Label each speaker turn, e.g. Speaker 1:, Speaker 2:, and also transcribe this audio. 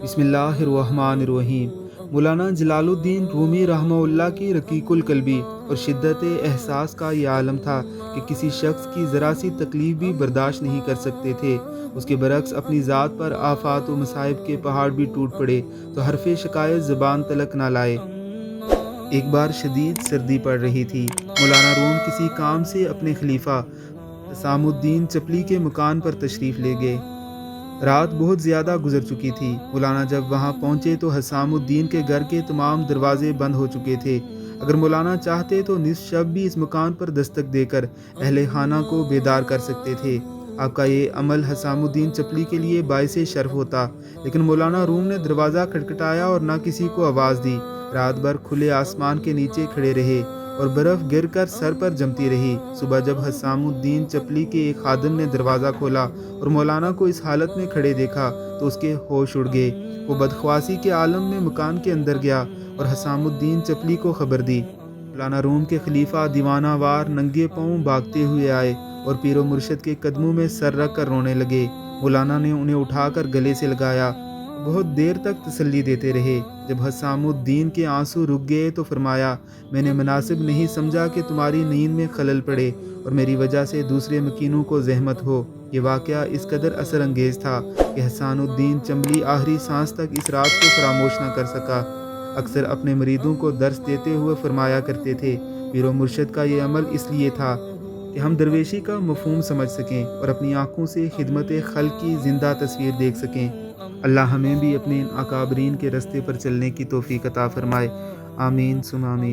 Speaker 1: بسم اللہ الرحمن الرحیم۔ مولانا جلال الدین رومی رحمہ اللہ کی رقیق القلبی اور شدت احساس کا یہ عالم تھا کہ کسی شخص کی ذرا سی تکلیف بھی برداشت نہیں کر سکتے تھے۔ اس کے برعکس اپنی ذات پر آفات و مصائب کے پہاڑ بھی ٹوٹ پڑے تو حرف شکایت زبان تلک نہ لائے۔ ایک بار شدید سردی پڑ رہی تھی۔ مولانا روم کسی کام سے اپنے خلیفہ حسام الدین چپلی کے مکان پر تشریف لے گئے۔ رات بہت زیادہ گزر چکی تھی۔ مولانا جب وہاں پہنچے تو حسام الدین کے گھر کے تمام دروازے بند ہو چکے تھے۔ اگر مولانا چاہتے تو نصف شب بھی اس مکان پر دستک دے کر اہل خانہ کو بیدار کر سکتے تھے۔ آپ کا یہ عمل حسام الدین چپلی کے لیے باعث شرف ہوتا، لیکن مولانا روم نے دروازہ کھٹکھٹایا اور نہ کسی کو آواز دی۔ رات بھر کھلے آسمان کے نیچے کھڑے رہے اور برف گر کر سر پر جمتی رہی۔ صبح جب حسام الدین چپلی کے ایک خادم نے دروازہ کھولا اور مولانا کو اس حالت میں کھڑے دیکھا تو اس کے ہوش اڑ گئے۔ وہ بدخواسی کے عالم میں مکان کے اندر گیا اور حسام الدین چپلی کو خبر دی۔ مولانا روم کے خلیفہ دیوانہ وار ننگے پاؤں بھاگتے ہوئے آئے اور پیر و مرشد کے قدموں میں سر رکھ کر رونے لگے۔ مولانا نے انہیں اٹھا کر گلے سے لگایا۔ بہت دیر تک تسلی دیتے رہے۔ جب حسام الدین کے آنسو رک گئے تو فرمایا، میں نے مناسب نہیں سمجھا کہ تمہاری نیند میں خلل پڑے اور میری وجہ سے دوسرے مکینوں کو زحمت ہو۔ یہ واقعہ اس قدر اثر انگیز تھا کہ حسام الدین چمبلی آخری سانس تک اس رات کو فراموش نہ کر سکا۔ اکثر اپنے مریدوں کو درس دیتے ہوئے فرمایا کرتے تھے، پیر و مرشد کا یہ عمل اس لیے تھا کہ ہم درویشی کا مفہوم سمجھ سکیں اور اپنی آنکھوں سے خدمت خلق کی زندہ تصویر دیکھ سکیں۔ اللہ ہمیں بھی اپنے ان اکابرین کے رستے پر چلنے کی توفیق عطا فرمائے۔ آمین ثم آمین۔